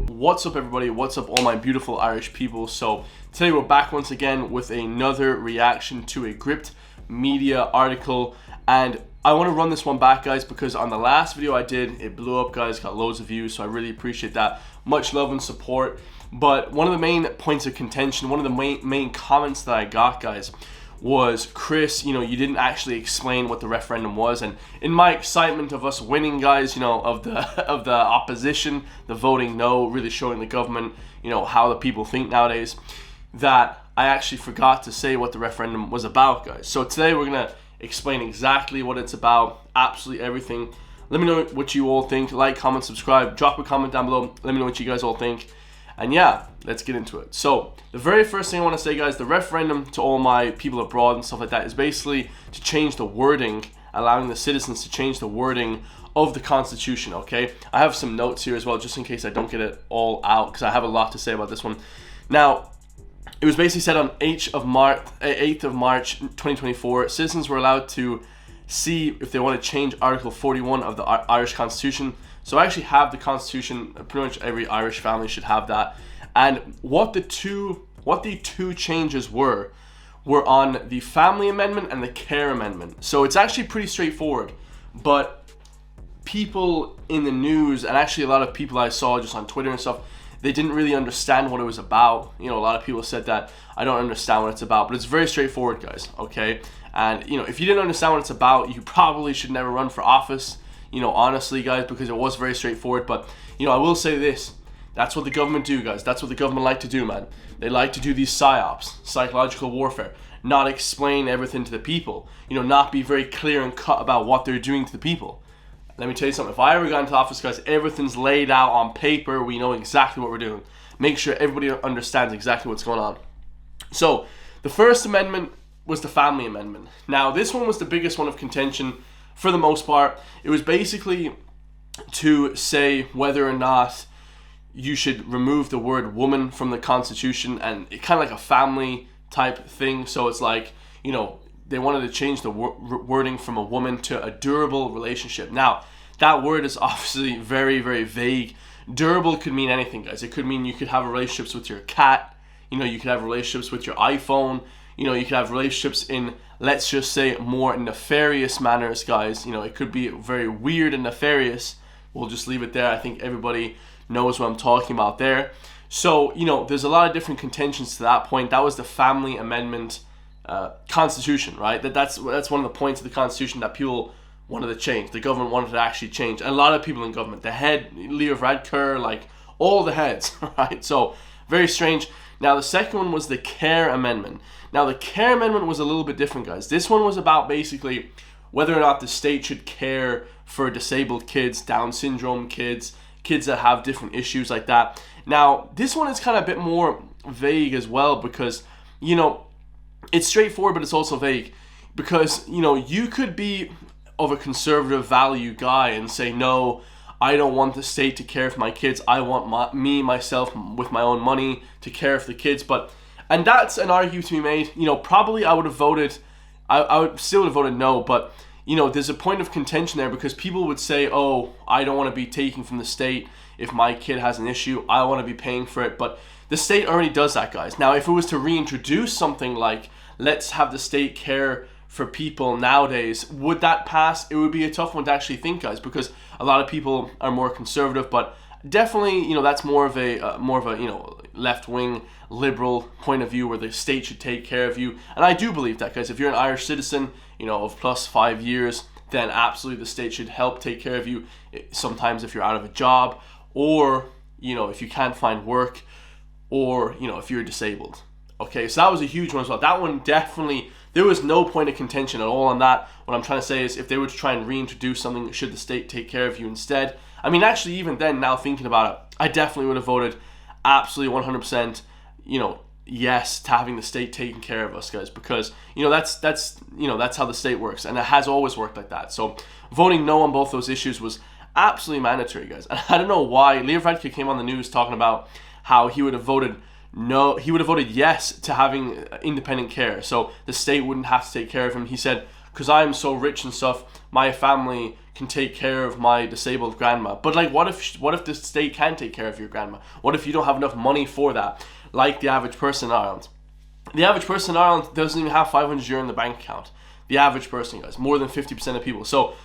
What's up everybody, what's up all my beautiful Irish people? So today we're back once again with another reaction to a Gript media article, and I want to run this one back, guys, because on the last video I did, it blew up, guys, got loads of views, so I really appreciate that. Much love and support. But one of the main points of contention, one of the main comments that I got, guys, was, Chris, you didn't actually explain what the referendum was. And in my excitement of us winning, guys, of the opposition, the voting no, really showing the government, how the people think nowadays, that I actually forgot to say what the referendum was about, guys. So today we're gonna explain exactly what it's about, absolutely everything. Let me know what you all think. Like, comment, subscribe, drop a comment down below. Let me know what you guys all think. And yeah, let's get into it. So the very first thing I want to say, guys, the referendum, to all my people abroad and stuff like that, is basically to change the wording, allowing the citizens to change the wording of the Constitution, okay? I have some notes here as well, just in case I don't get it all out, because I have a lot to say about this one. Now, it was basically said on 8th of March 2024, citizens were allowed to see if they want to change Article 41 of the Irish Constitution. So I actually have the Constitution. Pretty much every Irish family should have that. And what the two changes were on the Family Amendment and the Care Amendment. So it's actually pretty straightforward, but people in the news, and actually a lot of people I saw just on Twitter and stuff, they didn't really understand what it was about. A lot of people said that I don't understand what it's about, but it's very straightforward, guys, okay? And if you didn't understand what it's about, you probably should never run for office, honestly, guys, because it was very straightforward. But I will say this, that's what the government do, guys. That's what the government like to do, man. They like to do these psyops, psychological warfare, not explain everything to the people, not be very clear and cut about what they're doing to the people. Let me tell you something, if I ever got into office, guys, everything's laid out on paper. We know exactly what we're doing. Make sure everybody understands exactly what's going on. So the first amendment was the Family Amendment. Now this one was the biggest one of contention for the most part. It was basically to say whether or not you should remove the word woman from the Constitution, and it kind of like a family type thing. So it's like, they wanted to change the wording from a woman to a durable relationship. Now, that word is obviously very, very vague. Durable could mean anything, guys. It could mean you could have relationships with your cat. You could have relationships with your iPhone. You could have relationships in, let's just say, more nefarious manners, guys. It could be very weird and nefarious. We'll just leave it there. I think everybody knows what I'm talking about there. So, there's a lot of different contentions to that point. That was the Family Amendment Constitution, right? That's one of the points of the Constitution that people wanted to change. The government wanted to actually change. And a lot of people in government, the head, Leo Varadkar, like all the heads, right? So very strange. Now the second one was the Care Amendment. Now the Care Amendment was a little bit different, guys. This one was about basically whether or not the state should care for disabled kids, Down syndrome kids, kids that have different issues like that. Now this one is kind of a bit more vague as well, because it's straightforward, but it's also vague, because you could be of a conservative value guy and say, no, I don't want the state to care for my kids. I want myself with my own money to care for the kids. And that's an argument to be made. Probably I would have voted, I would still have voted no, but there's a point of contention there, because people would say, oh, I don't want to be taking from the state if my kid has an issue. I want to be paying for it. But the state already does that, guys. Now, if it was to reintroduce something like, let's have the state care for people nowadays, would that pass? It would be a tough one to actually think, guys, because a lot of people are more conservative, but definitely, that's more of a left-wing liberal point of view, where the state should take care of you. And I do believe that, guys. If you're an Irish citizen, of +5 years, then absolutely the state should help take care of you. Sometimes if you're out of a job, or if you can't find work, or if you're disabled. Okay, so that was a huge one as well. That one definitely, there was no point of contention at all on that. What I'm trying to say is, if they were to try and reintroduce something, should the state take care of you instead? I mean, actually, even then, now thinking about it, I definitely would have voted absolutely 100%, yes, to having the state taking care of us, guys, because that's how the state works, and it has always worked like that. So voting no on both those issues was absolutely mandatory, guys. And I don't know why Leo Varadkar came on the news talking about how he would have voted no, he would have voted yes to having independent care, so the state wouldn't have to take care of him. He said, because I'm so rich and stuff, my family can take care of my disabled grandma. But like, what if the state can't take care of your grandma? What if you don't have enough money for that? Like the average person in Ireland. The average person in Ireland doesn't even have 500 euro in the bank account. The average person, guys, more than 50% of people. So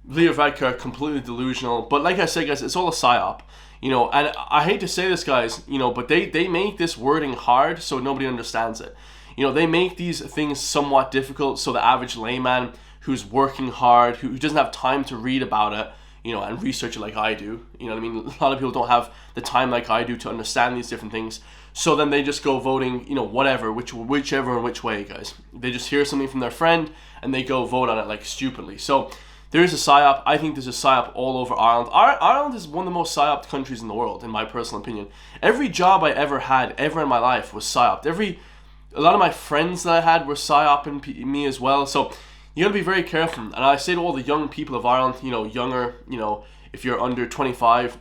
Leo Varadkar, completely delusional. But like I said, guys, it's all a psyop. You know, and I hate to say this, guys, you know, but they make this wording hard so nobody understands it. You know, they make these things somewhat difficult so the average layman who's working hard, who doesn't have time to read about it, you know, and research it like I do. You know what I mean? A lot of people don't have the time like I do to understand these different things. So then they just go voting, you know, whatever, whichever and which way, guys. They just hear something from their friend and they go vote on it like stupidly. So there is a psyop. I think there's a psyop all over Ireland. Ireland is one of the most psyoped countries in the world, in my personal opinion. Every job I ever had, ever in my life, was psyoped. A lot of my friends that I had were psyoping me as well. So you got to be very careful. And I say to all the young people of Ireland, you know, younger, you know, if you're under 25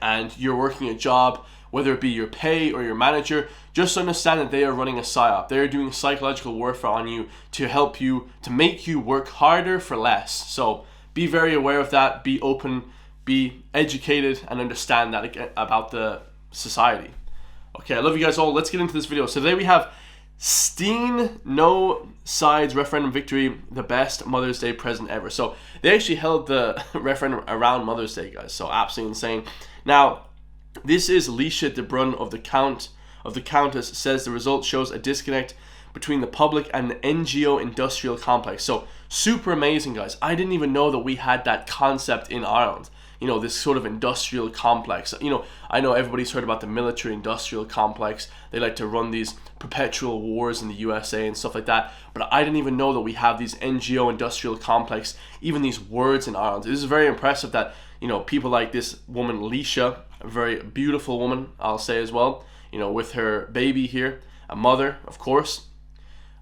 and you're working a job, whether it be your pay or your manager, just understand that they are running a psyop. They are doing psychological warfare on you to help you, to make you work harder for less. So be very aware of that, be open, be educated, and understand that about the society. Okay, I love you guys all. Let's get into this video. So today we have Steen No Sides Referendum Victory, the best Mother's Day present ever. So they actually held the referendum around Mother's Day, guys. So absolutely insane. Now, this is Leisha de Brun of the Countess says the result shows a disconnect between the public and the NGO industrial complex. So super amazing, guys. I didn't even know that we had that concept in Ireland. You know, this sort of industrial complex. You know, I know everybody's heard about the military industrial complex. They like to run these perpetual wars in the USA and stuff like that. But I didn't even know that we have these NGO industrial complex, even these words in Ireland. This is very impressive that, you know, people like this woman, Leisha, a very beautiful woman, I'll say as well, you know, with her baby here, a mother, of course,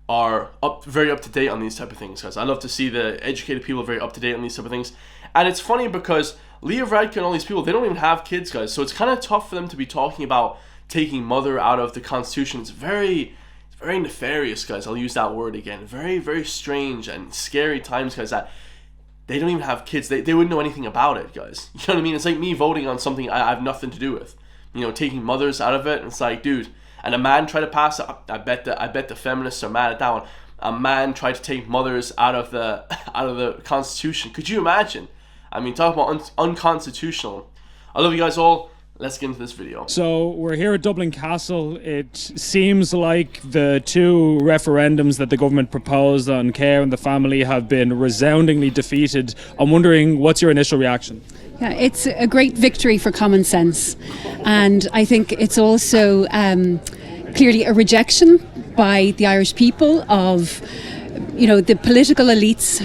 are very up to date on these type of things, guys. I love to see the educated people very up to date on these type of things. And it's funny because Leo Varadkar and all these people, they don't even have kids, guys. So it's kind of tough for them to be talking about taking mother out of the Constitution. It's very nefarious, guys. I'll use that word again. Very, very strange and scary times, guys, that they don't even have kids. They wouldn't know anything about it, guys. You know what I mean? It's like me voting on something I have nothing to do with. You know, taking mothers out of it. And it's like, dude, and a man tried to pass it. I bet the feminists are mad at that one. A man tried to take mothers out of the Constitution. Could you imagine? I mean, talk about unconstitutional. I love you guys all. Let's get into this video. So we're here at Dublin Castle. It seems like the two referendums that the government proposed on care and the family have been resoundingly defeated. I'm wondering, what's your initial reaction? Yeah, it's a great victory for common sense. And I think it's also clearly a rejection by the Irish people of, you know, the political elites,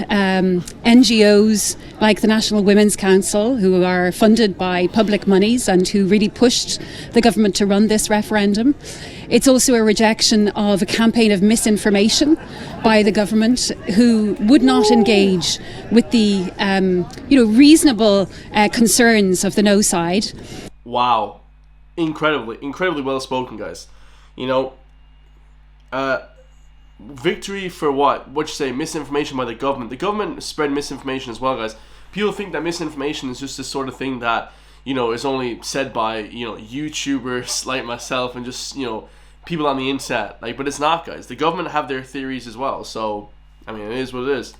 NGOs like the National Women's Council, who are funded by public monies and who really pushed the government to run this referendum. It's also a rejection of a campaign of misinformation by the government, who would not engage with the reasonable concerns of the no side. Wow, incredibly well spoken, guys. You know, victory for what you say? Misinformation by the government. The government spread misinformation as well, guys. People think that misinformation is just this sort of thing that, you know, is only said by, you know, YouTubers like myself and just, you know, people on the internet. Like, but it's not, guys. The government have their theories as well. So, I mean, it is what it is.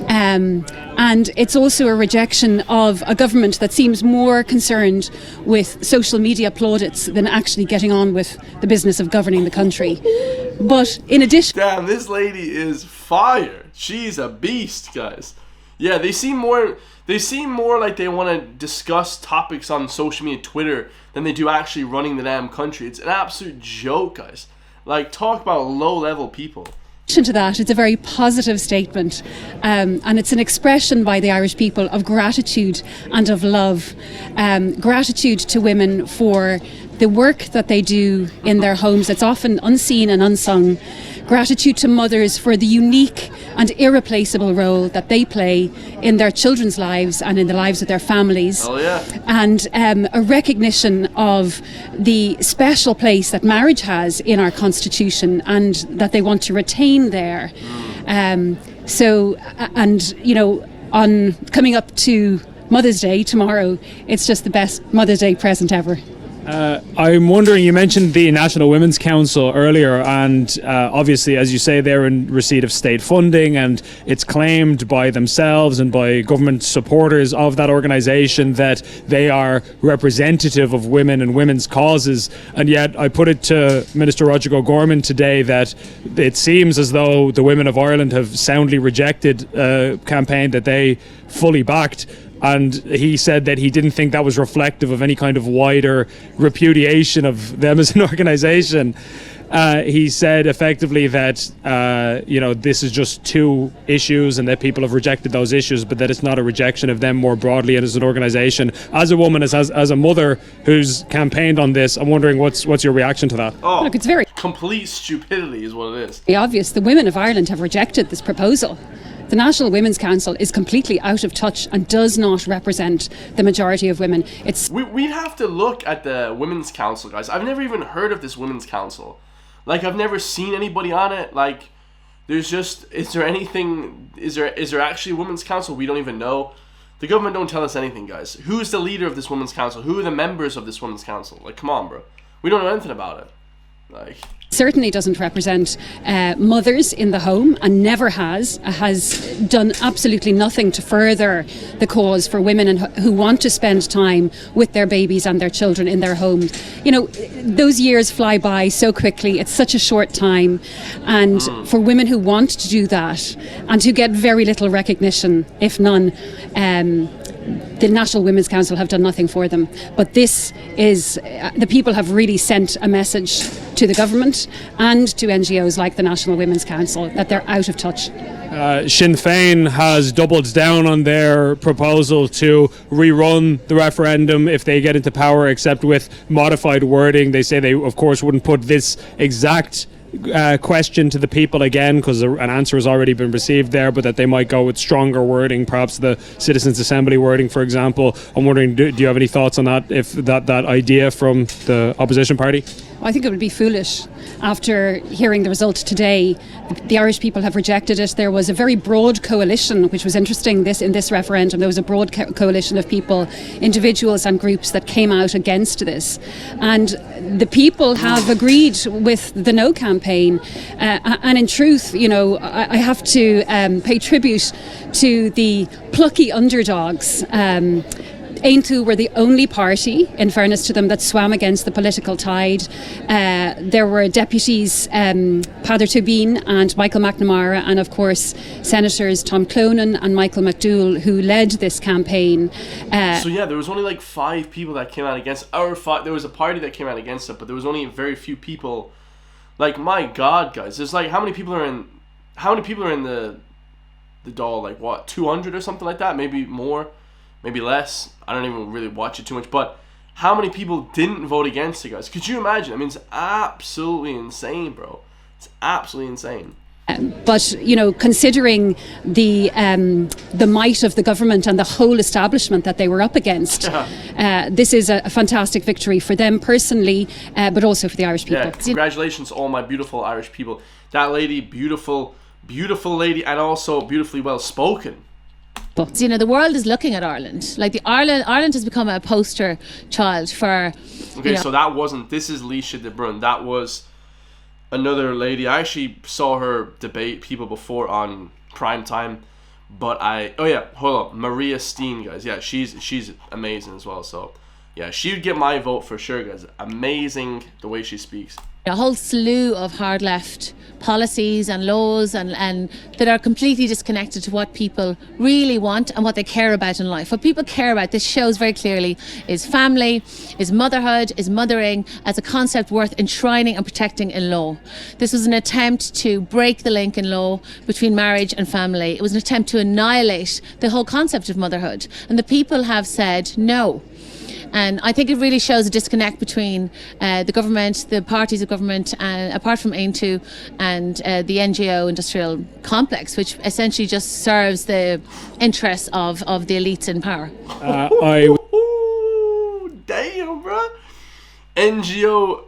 And it's also a rejection of a government that seems more concerned with social media plaudits than actually getting on with the business of governing the country. But in addition... Damn, this lady is fire. She's a beast, guys. Yeah, they seem more like they want to discuss topics on social media, Twitter, than they do actually running the damn country. It's an absolute joke, guys. Like, talk about low-level people. To that, it's a very positive statement, and it's an expression by the Irish people of gratitude and of love. Gratitude to women for the work that they do in their homes. It's often unseen and unsung. Gratitude to mothers for the unique and irreplaceable role that they play in their children's lives and in the lives of their families. Oh yeah. And a recognition of the special place that marriage has in our constitution and that they want to retain there. So, and on coming up to Mother's Day tomorrow, it's just the best Mother's Day present ever. I'm wondering, you mentioned the National Women's Council earlier, and obviously, as you say, they're in receipt of state funding, and it's claimed by themselves and by government supporters of that organisation that they are representative of women and women's causes. And yet I put it to Minister Roger O'Gorman today that it seems as though the women of Ireland have soundly rejected a campaign that they fully backed. And he said that he didn't think that was reflective of any kind of wider repudiation of them as an organisation. He said effectively that, this is just two issues and that people have rejected those issues, but that it's not a rejection of them more broadly and as an organisation. As a woman, as a mother who's campaigned on this, I'm wondering what's your reaction to that? Oh, look, it's very complete stupidity is what it is. obvious. The women of Ireland have rejected this proposal. The National Women's Council is completely out of touch and does not represent the majority of women. We'd have to look at the Women's Council, guys. I've never even heard of this Women's Council. Like, I've never seen anybody on it. Like, is there actually a Women's Council? We don't even know. The government don't tell us anything, guys. Who's the leader of this Women's Council? Who are the members of this Women's Council? Like, come on, bro. We don't know anything about it. Like... certainly doesn't represent mothers in the home and never has done absolutely nothing to further the cause for women who want to spend time with their babies and their children in their homes. Those years fly by so quickly. It's such a short time, and for women who want to do that and who get very little recognition, if none, the National Women's Council have done nothing for them. But this is, the people have really sent a message to the government and to NGOs like the National Women's Council that they're out of touch. Sinn Féin has doubled down on their proposal to rerun the referendum if they get into power, except with modified wording. They say they, of course, wouldn't put this exact question to the people again because an answer has already been received there, but that they might go with stronger wording, perhaps the Citizens' Assembly wording, for example. I'm wondering, do you have any thoughts on that, if that idea from the opposition party? I think it would be foolish. After hearing the result today, the Irish people have rejected it. There was a very broad coalition, which was interesting in this referendum. There was a broad coalition of people, individuals and groups that came out against this. And the people have agreed with the No campaign. And in truth, I have to pay tribute to the plucky underdogs. Aintu were the only party, in fairness to them, that swam against the political tide. There were deputies Peadar Tóibín and Michael McNamara, and of course Senators Tom Clonan and Michael McDowell, who led this campaign. So yeah, there was only like 5 people that came out against it. There was a party that came out against it, but there was only very few people. Like, my God, guys, there's like how many people are in the Dáil? Like, what, 200 or something like that? Maybe more. Maybe less. I don't even really watch it too much. But how many people didn't vote against it, guys? Could you imagine? I mean, it's absolutely insane, bro. It's absolutely insane. But, considering the might of the government and the whole establishment that they were up against, this is a fantastic victory for them personally, but also for the Irish people. Yeah, congratulations, all my beautiful Irish people. That lady, beautiful, beautiful lady, and also beautifully well spoken. The world is looking at Ireland. Like, Ireland has become a poster child for... Okay, so this is Leisha de Brún. That was another lady. I actually saw her debate people before on prime time, but hold on, Maria Steen, guys. Yeah, she's amazing as well. So yeah, she'd get my vote for sure, guys. Amazing the way she speaks. A whole slew of hard left policies and laws and that are completely disconnected to what people really want and what they care about in life. What people care about, this shows very clearly, is family, is motherhood, is mothering as a concept worth enshrining and protecting in law. This was an attempt to break the link in law between marriage and family. It was an attempt to annihilate the whole concept of motherhood. And the people have said no. And I think it really shows a disconnect between the government, the parties of government, apart from Aintu, and the NGO industrial complex, which essentially just serves the interests of the elites in power. Damn, bro. NGO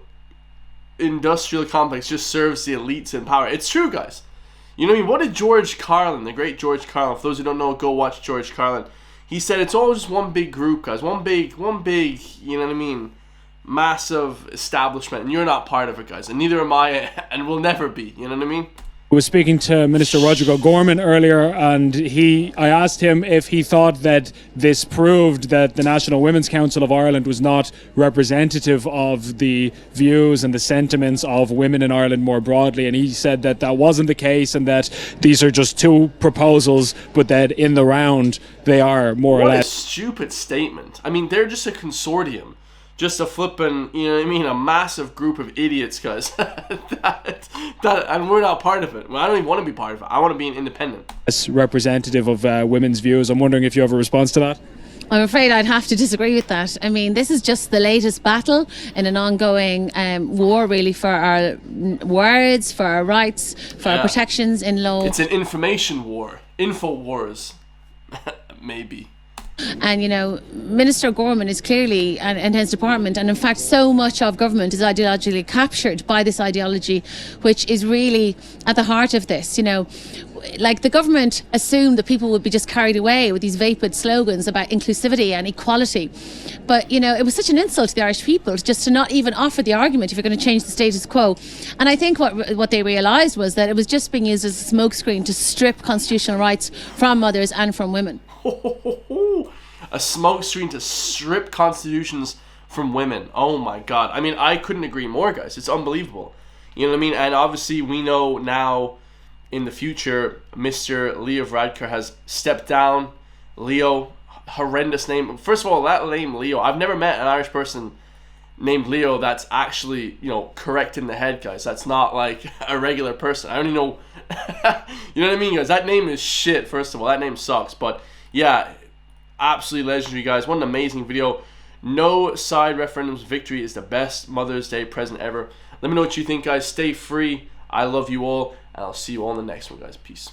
industrial complex just serves the elites in power. It's true, guys. You know what I mean? What did George Carlin, the great George Carlin, for those who don't know, go watch George Carlin. He said it's all just one big group, guys. One big, you know what I mean? Massive establishment, and you're not part of it, guys. And neither am I, and will never be. You know what I mean? I was speaking to Minister Roger O'Gorman earlier, and I asked him if he thought that this proved that the National Women's Council of Ireland was not representative of the views and the sentiments of women in Ireland more broadly, and he said that that wasn't the case, and that these are just two proposals, but that in the round they are more or less. What a stupid statement. I mean, they're just a consortium. Just a flippin', you know what I mean, a massive group of idiots, guys. And we're not part of it. Well, I don't even want to be part of it. I want to be an independent. As representative of women's views, I'm wondering if you have a response to that? I'm afraid I'd have to disagree with that. I mean, this is just the latest battle in an ongoing war, really, for our words, for our rights, for our protections in law. It's an information war. Info wars. Maybe. And, you know, Minister Gorman is clearly, and his department, and in fact so much of government is ideologically captured by this ideology, which is really at the heart of this. You know, like the government assumed that people would be just carried away with these vapid slogans about inclusivity and equality. But, you know, it was such an insult to the Irish people just to not even offer the argument if you're going to change the status quo. And I think what they realised was that it was just being used as a smokescreen to strip constitutional rights from mothers and from women. A smokescreen to strip constitutions from women. Oh my god. I mean, I couldn't agree more, guys. It's unbelievable. You know what I mean? And obviously we know now in the future Mr. Leo Varadkar has stepped down. Leo, horrendous name. First of all, that name Leo, I've never met an Irish person named Leo that's actually, you know, correct in the head, guys. That's not like a regular person. I don't even know. You know what I mean, guys? That name is shit, first of all. That name sucks. But yeah, absolutely legendary, guys. What an amazing video. No side referendum's victory is the best Mother's Day present ever. Let me know what you think, guys. Stay free. I love you all, and I'll see you all in the next one, guys. Peace.